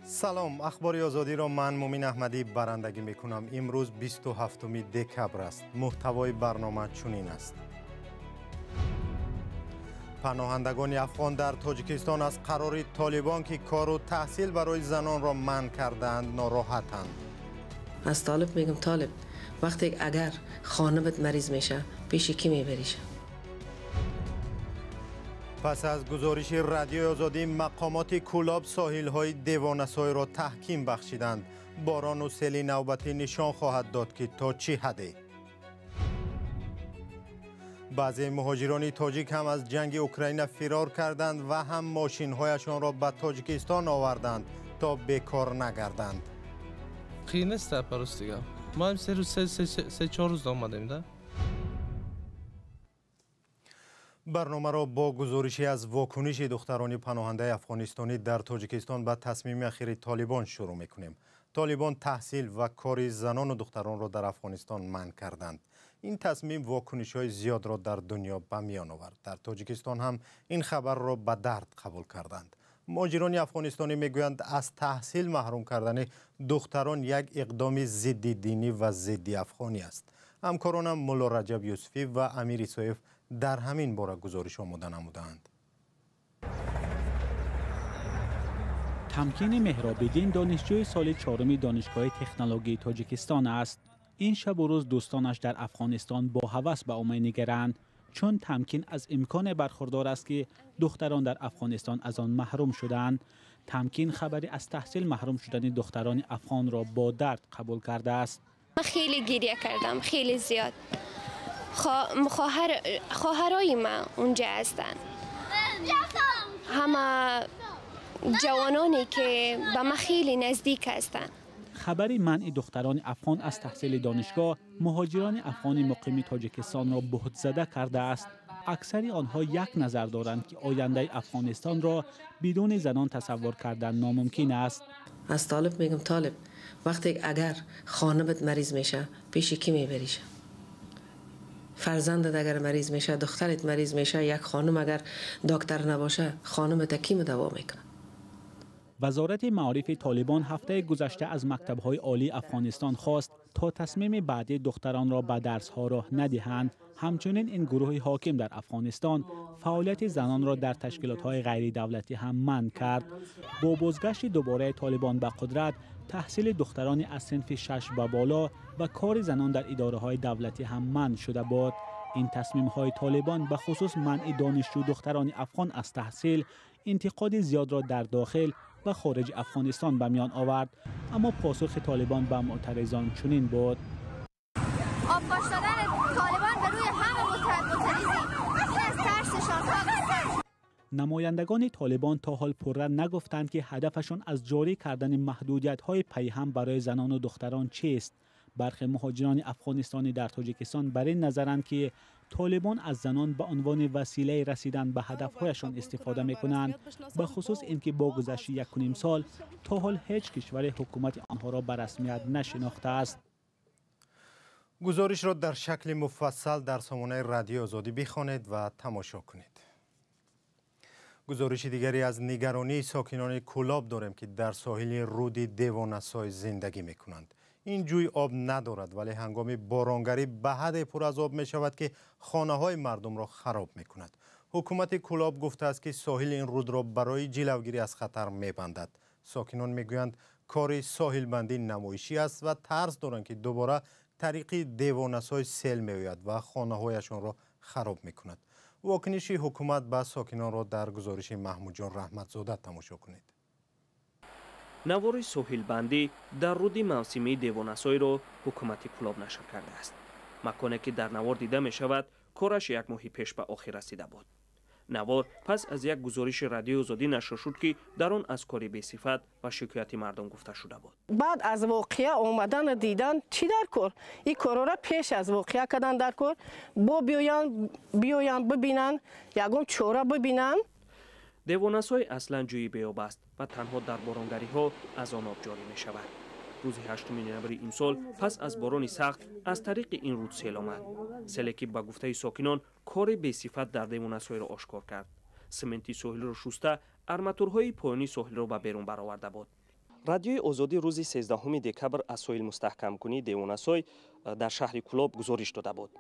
سلام، اخبار آزادی را من مومین احمدی برندگی میکنم. امروز 27 دکبر است. محتوای برنامه چنین است: پناهندگان افغان در تاجیکستان از قرار طالبان که کار و تحصیل برای زنان را منع کردند ناراحتند. از طالب میگم طالب، وقتی اگر خانمت مریض میشه پیش کی میبریشه؟ پس از گزارش رادیو آزادی، مقامات کولاب ساحل‌های دیوانه‌سای را تحکیم بخشیدند. باران و سیل نوبتی نشان خواهد داد که تا چه حدی. بعضی مهاجران تاجیک هم از جنگ اوکراین فرار کردند و هم ماشین‌هایشان را به تاجیکستان آوردند تا بیکار نگردند. خیلی نیست پروس دیگه. ما هم 3 روز آمدیم ده. برنامه را با گزارشی از واکنش دختران پناهنده افغانستانی در تاجیکستان به تصمیم اخیر طالبان شروع میکنیم. طالبان تحصیل و کار زنان و دختران را در افغانستان منع کردند. این تصمیم واکنش‌های زیاد را در دنیا به میان آورد. در تاجیکستان هم این خبر را به درد قبول کردند. مهاجران افغانستانی میگویند از تحصیل محروم کردن دختران یک اقدام ضد دینی و ضد افغانی است. همکارانم مولا رجب یوسفی و امیر سویف در همین باره گزارش آماده نمودند. تمکین مهراب‌الدین دانشجوی سال 4 دانشگاه تکنولوژی تاجیکستان است. این شب و روز دوستانش در افغانستان با هوس به او می‌نگرند، چون تمکین از امکان برخوردار است که دختران در افغانستان از آن محروم شدند. تمکین خبری از تحصیل محروم شدن دختران افغان را با درد قبول کرده است. من خیلی گریه کردم، خیلی زیاد. خواهرای من اونجا هستن، همه جوانانی که به من خیلی نزدیک هستن. خبری منع دختران افغان از تحصیل دانشگاه مهاجران افغان مقیم تاجیکستان را بهت زده کرده است. اکثر آنها یک نظر دارند که آینده افغانستان را بدون زنان تصور کردن ناممکن است. از طالب میگم طالب، وقتی اگر خانمت مریض میشه پیش کی میبریشه؟ فرزندت اگر مریض میشه، دخترت مریض میشه، یک خانم اگر دکتر نباشه، خانمت کی دوا میکنه؟ وزارت معارف طالبان هفته گذشته از مکتب‌های عالی افغانستان خواست تا تصمیم بعدی دختران را به درس‌ها راه ندهند. همچنین این گروه حاکم در افغانستان فعالیت زنان را در تشکیلات‌های غیر دولتی هم منع کرد. با بازگشت دوباره طالبان به قدرت، تحصیل دختران از صنف 6 و بالا و کار زنان در اداره‌های دولتی هم منع شده بود. این تصمیم‌های طالبان به خصوص منع دانشجو دختران افغان از تحصیل انتقاد زیاد را در داخل و خارج افغانستان به میان آورد، اما پاسخ طالبان به معترضان چنین بود: آبپاش دادن طالبان به روی همه معترضین این از ترسشان. نمایندگان طالبان تا حال پررنگ نگفتند که هدفشان از جاری کردن محدودیت‌های پیهم برای زنان و دختران چیست. برخی مهاجران افغانستانی در تاجیکستان بر این نظرند که طالبان از زنان به عنوان وسیله رسیدن به هدفهایشان استفاده می‌کنند، به خصوص اینکه با گذشت 1.5 سال تا حال هیچ کشور حکومت آنها را به رسمیت نشناخته است. گزارش را در شکل مفصل در سامانه رادیو آزادی بخوانید و تماشا کنید. گزارش دیگری از نگرانی ساکنان کولاب داریم که در ساحل رود دیوانه‌سای زندگی می‌کنند. این جوی آب ندارد، ولی هنگام بارانگری به حد پر از آب می شود که خانه‌های مردم را خراب می کند. حکومت کولاب گفته است که ساحل این رود را برای جلوگیری از خطر می بندد. ساکنان می گویند کار ساحل بندی نمایشی است و ترس دارند که دوباره طریق دیوانه‌سای سیل می آید و خانه‌هایشان را خراب می کند. واکنش حکومت به ساکنان را در گزارش محمود جان رحمتزاده تماشا کنید. نوار ساحل بندی در رود موسمی دیوانه‌سای را حکومت کولاب نشر کرده است. مکانی که در نوار دیده می شود کارش 1 ماه پیش به آخر رسیده بود. نوار پس از یک گزارش رادیو آزادی نشر شد که در آن از کار بی‌صفت و شکایت مردم گفته شده بود. بعد از واقعه اومدن دیدن چی در کار؟ این کارا را پیش از واقعه کردن در کار، با بیاین ببینن، یگم چوره ببینن. دیوانه‌سای اصلا جوی بیاب است و تنها در بارانگری ها از آن آب جاری می شود. روز 8 نوامبر امسال پس از باران سخت از طریق این رود سیل آمد. سیلی که به گفته ساکنان کار بی‌صفت در دیوانه‌سای را آشکار کرد. سمنتی ساحل را شسته، ارماتورهای پایانی ساحل را به بیرون برآورده بود. رادیوی آزادی روز 13 دکبر از سویل مستحکم‌کنی دیوانسوی در شهر کلوب گزارش داده بود.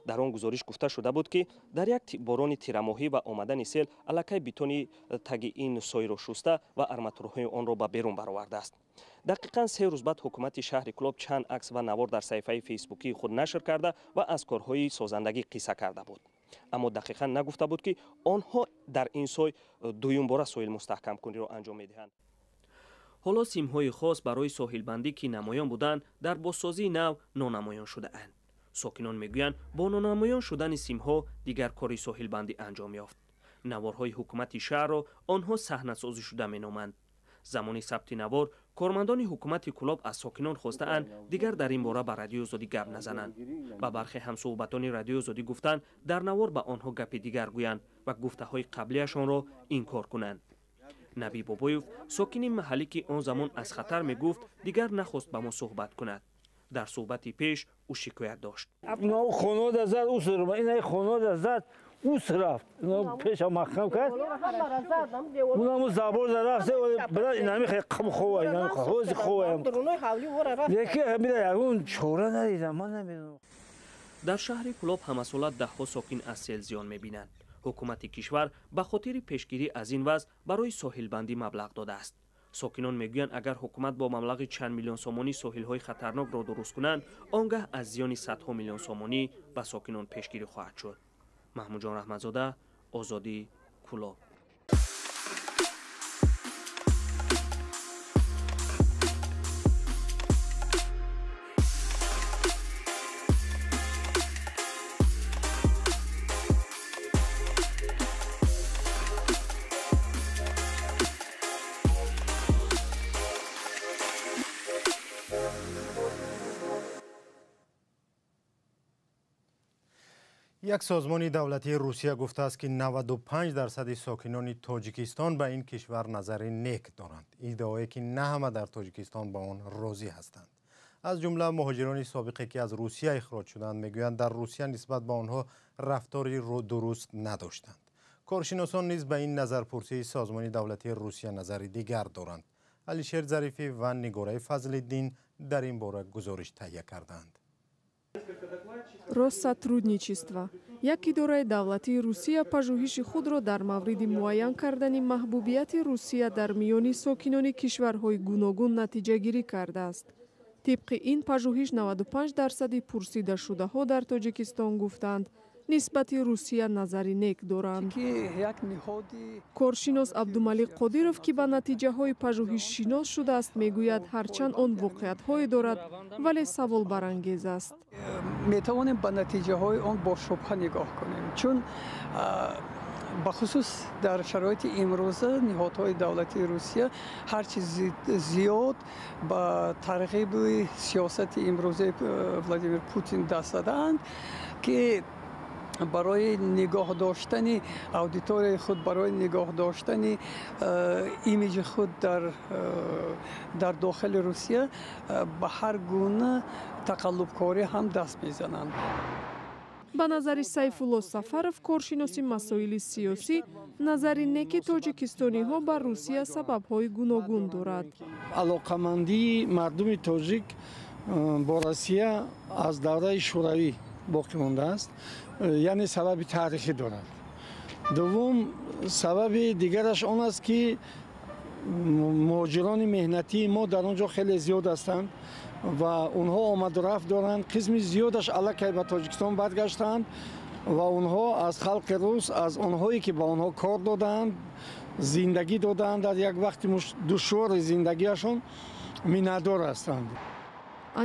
در آن گزارش گفته شده بود که در یک باران تیرماهی و آمدن سیل الکی بتون تگ این سوی را شسته و ارماتورهای آن را به بیرون برآورده است. دقیقاً 3 روز بعد حکومت شهر کلوب چند عکس و نوار در صفحه فیسبوکی خود نشر کرده و از کارهای سازندگی قصه کرده بود. اما دقیقاً نگفته بود که آنها در این سوی دویم بار سویل مستحکم کنی را انجام میدهند. حالا سیم‌های خاص برای ساحل بندی که نمایان بودند در بازسازی نو نانمایان شده اند. ساکنان میگویند با نانمایان شدن سیم‌ها دیگر کاری ساحل بندی انجام یافت. نوارهای حکومت شهر را آنها صحنه‌سازی شده مینامند. زمانی ثبت نوار کارمندان حکومت کلوب از ساکنان خواستند دیگر در این باره به رادیو آزادی گپ نزنند. و برخی همصحبتان رادیو آزادی گفتند در نوار به آنها گپ دیگر گویند و گفته‌های قبلیشان را انکار کنند. نبی بابایوف ساکن محلی که آن زمان از خطر میگفت دیگر نخواست با ما صحبت کند. در صحبتی پیش او شکایت داشت. اونا خانواده زد او سر این خانواده زد او رفت. اونا پیش محکم کرد. اونا زبر زد رفت بعد اینا میخواد قم خواه اینا خواه خواه. یکی همین اون چوره ندیدم من نمیدونم. در شهر کلوب همسالت ده‌ها ساکن از سیل زیان میبینند. حکومت کشور به خاطر پیشگیری از این وضع برای ساحل بندی مبلغ داده است. ساکنان میگویند اگر حکومت با مبلغ چند میلیون سومانی ساحل‌های خطرناک را درست کنند، آنگاه از زیان صدها میلیون سومانی به ساکنان پیشگیری خواهد شد. محمود جان رحمتزاده، آزادی، کلوب. یک سازمان دولتی روسیه گفته است که 95% ساکنان تاجیکستان به این کشور نظر نیک دارند. ادعایی که نه همه در تاجیکستان با آن راضی هستند. از جمله مهاجران سابقه که از روسیه اخراج شدند میگویند در روسیه نسبت به آنها رفتاری درست نداشتند. کارشناسان نیز به این نظرپرسی سازمان دولتی روسیه نظر دیگر دارند. علیشیر ظریفی و نگاره فضل‌الدین در این باره گزارش تهیه کردند. Россотрудничество. Як идораи давлатии Русия пажӯҳиши худро дар мавриди муайян кардани маҳбубияти Русия дар миёни сокинони кишварҳои гуногун натиҷагирӣ кардааст. тибқи ин пажӯҳиш 95% пурсидашудаҳо дар Тоҷикистон гуфтанд нисбати Русия назари нек доранд. коршинос Абдумалик Қодиров ки ба натиҷаҳои пажӯҳиш шинос шудааст мегӯяд ҳарчанд он воқеиятҳое дорад вале саволбарангез аст. метавонем ба натиҷаҳои он бо шубҳа нигоҳ кунем чун бахусус дар шароити имрӯза ниҳодҳои давлатии Русия ҳарчи зиёд ба тарғиби сиёсати имрӯзаи Владимир Путин даст задаанд ки барои нигоҳ доштани аудиторияи худ барои нигоҳ доштани имиҷи худ дар дохили Русия ба ҳар гуна тақаллубкорӣ ҳам даст мезананд. ба назари Сайфулло Сафаров коршиноси масоили сиёсӣ назари неки тоҷикистониҳо ба Русия сабабҳои гуногун дорад. алоқамандии мардуми тоҷик бо Русия аз давраи шӯравӣ боқӣ мондааст, яъне сабаби таърихӣ дорад. дуввум сабаби дигараш он аст ки муҳоҷирони меҳнатии мо дар он ҷо хеле зиёд ҳастанд ва онҳо омаду рафт доранд. қисми зиёдаш аллакай ба Тоҷикистон баргаштанд ва онҳо аз халқи рус, аз онҳое ки ба онҳо кор доданд, зиндагӣ доданд дар як вақти душвори зиндагиашон миннатдор ҳастанд.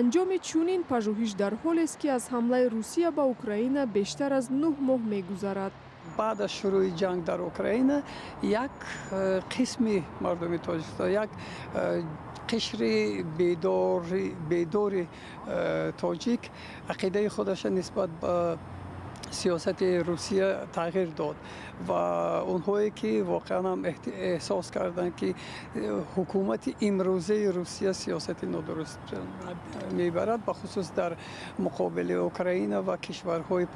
анҷоми чунин пажӯҳиш дар ҳолест ки аз ҳамлаи Русия ба Украина бештар аз 9 моҳ мегузарад. баъд аз шурӯи ҷанг дар Украина як қисми мардуми Тоҷикистон, як қишри бедори тоҷик ақидаи худаша нисбат ба сиёсати Русия тағйир дод ва онҳое ки воқеан ҳам эҳсос карданд ки ҳукумати имрӯзаи Русия сиёсати нодуруст мебарад, бахусус дар муқобили Украина ва кишварҳои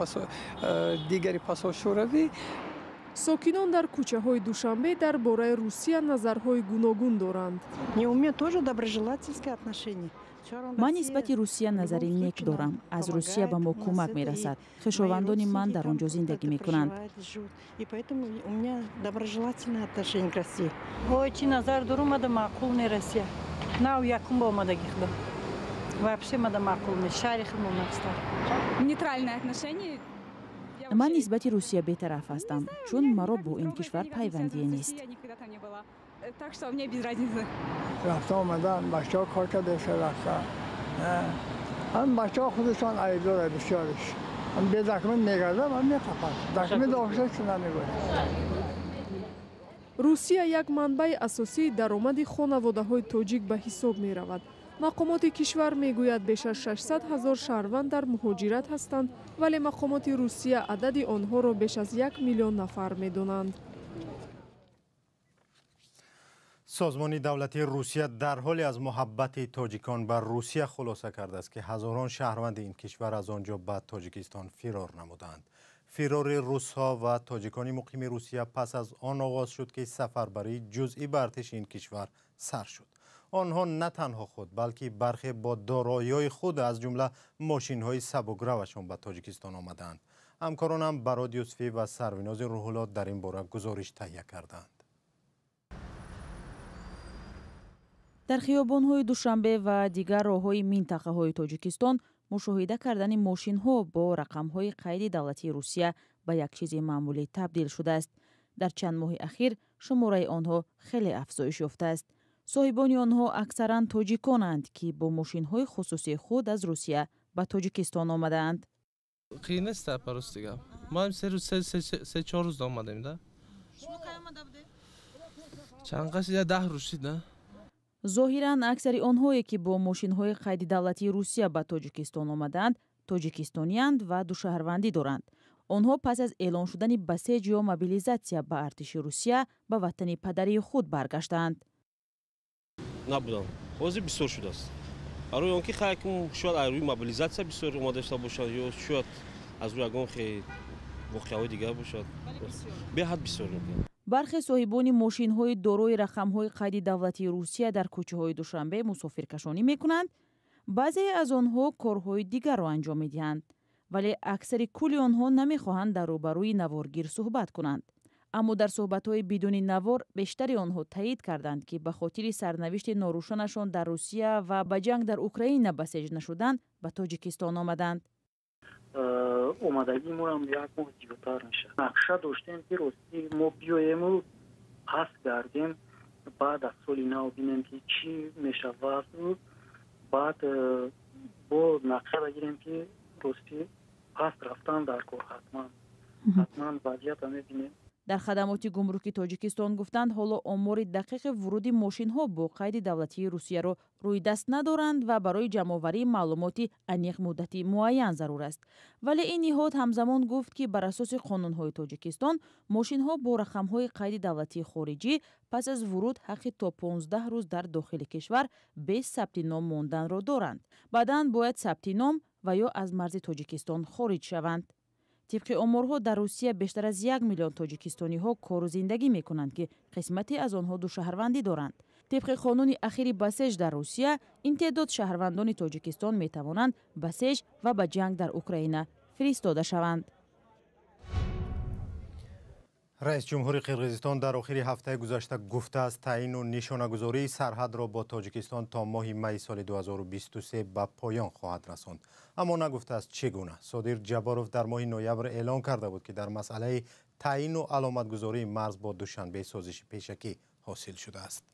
дигари пасошӯравӣ. ساکنان در کوچه‌های دوشنبه درباره روسیه نظرهای گوناگون دارند. من نسبت روسیه نظری نیک دارم. از روسیه به ما کمک می‌رسد. خویشاوندان من در آنجا زندگی می‌کنند. Очень نظر دارم مده معقول نیست. نه یکم با آمادگی خدا. вообще مده معقول نیست. شریک مونست. Нейтральное отношение. من نسبت روسیه بی‌طرف هستم چون مرا با این کشور پیوندی نیست. Так что мне без разницы. رفته آمدن بچه‌ها کار کرده رفتن. هم بچه‌ها خودشان عیداره بسیارش. هم به دکمه نگرده و می‌خپن. دکمه داشته چه نمی‌گوید. روسیه یک منبع اساسی درآمد خانواده‌های تاجیک به حساب می‌رود. مقامات کشور میگوید بیش از 600,000 شهروند در مهاجرت هستند ولی مقامات روسیه عدد آنها را بیش از 1 میلیون نفر می‌دانند. سازمان دولتی روسیه در حالی از محبت تاجیکان بر روسیه خلاصه کرده است که هزاران شهروند این کشور از آنجا به تاجیکستان فرار نمودند. فرار روس‌ها و تاجیکان مقیم روسیه پس از آن آغاز شد که سفربری جزئی به ارتش این کشور سر شد. آنها نه تنها خود بلکه برخی با دارایی‌های خود از جمله ماشین‌های سبک‌روشان به تاجیکستان آمدند. همکارانم براد یوسفی و سرویناز روح‌الله در این باره گزارش تهیه کردند. در خیابان‌های دوشنبه و دیگر راه‌های منطقه‌های تاجیکستان مشاهده کردن ماشین‌ها با رقم‌های قید دولتی روسیه به یک چیز معمولی تبدیل شده است. در چند ماه اخیر شماره آنها خیلی افزایش یافته است. صاحبان آنها اکثراً تاجیکانند که با ماشین‌های خصوصی خود از روسیه به تاجیکستان آمدند. قیل نیست پروس دیگه. ما هم 3-4 روز آمدیم ده. چند قصد 10 روز شد نه. ظاهراً اکثر آنهایی که با ماشین‌های قید دولتی روسیه به تاجیکستان آمدند، تاجیکستانی‌اند و دو شهروندی دارند. آنها پس از اعلان شدن بسیج یا موبیلیزاسیا به ارتش روسیه به وطن پدری خود برگشتند. نبودم. حاضر بسیار شده است. برای آنکه خیلی شاید روی موبیلیزاسیا بسیار اومده داشته باشد یا شاید از روی اگان خیلی واقعیت دیگر باشد. به حد بسیار می‌کنه. برخی صاحبان ماشین‌های دارای رقم‌های قید دولتی روسیه در کوچه‌های دوشنبه مسافرکشانی می‌کنند. بعضی از آنها کارهای دیگر را انجام می‌دهند. ولی اکثر کل آنها نمی‌خواهند در روبروی نوارگیر صحبت کنند. اما در صحبت‌های بدون نوار بیشتر آنها تایید کردند که به خاطر سرنوشت ناروشنشان در روسیه و به جنگ در اوکراین بسیج نشدن به تاجیکستان آمدند. اومدگی ما هم یک ماه دیگه‌تر میشه. نقشه داشتیم که راستی ما بیایم و پس گردیم بعد از سال نو ببینیم که چی میشه و بعد با نقشه بگیریم که راستی پس رفتن در کار حتما وضعیت هم میبینیم. در خدمات گمرکی تاجیکستان گفتند حالا آمار دقیق ورود ماشین‌ها با قید دولتی روسیه را روی دست ندارند و برای جمع‌آوری معلوماتی انیق مدتی معین ضرور است. ولی این نهاد همزمان گفت که بر اساس قانون‌های تاجیکستان ماشین‌ها با رقم‌های قید دولتی خارجی پس از ورود حق تا 15 روز در داخل کشور به ثبت نام ماندن را دارند. بعداً باید ثبت نام و یا از مرز تاجیکستان خارج شوند. طبق آمارها در روسیه بیشتر از 1 میلیون تاجیکستانی ها کار و زندگی می کنند که قسمتی از آنها دو شهروندی دارند. طبق قانون اخیر بسیج در روسیه این تعداد شهروندان تاجیکستان می توانند بسیج و به جنگ در اوکراین فرستاده شوند. رئیس جمهور قرقیزستان در آخر هفته گذشته گفته است تعیین و نشانه‌گذاری سرحد را با تاجیکستان تا ماه می سال 2023 به پایان خواهد رساند. اما نگفته است چگونه. صادر جباروف در ماه نوامبر اعلان کرده بود که در مسئله تعیین و علامتگذاری مرز با دوشنبه سازش پیشکی حاصل شده است.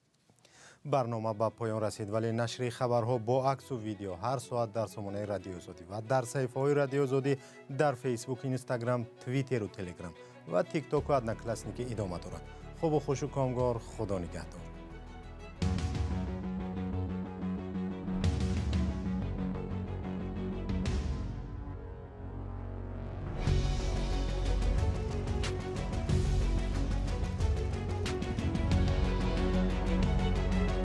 برنامه به پایان رسید ولی نشر خبرها با عکس و ویدیو هر ساعت در سامانه رادیو آزادی و در صفحه‌های رادیو آزادی در فیسبوک، اینستاگرام، توییتر و تلگرام و تیک تاک و ادنا کلاسنیک ادامه دارد. خوب و خوش و کامگار. خدا نگهدار.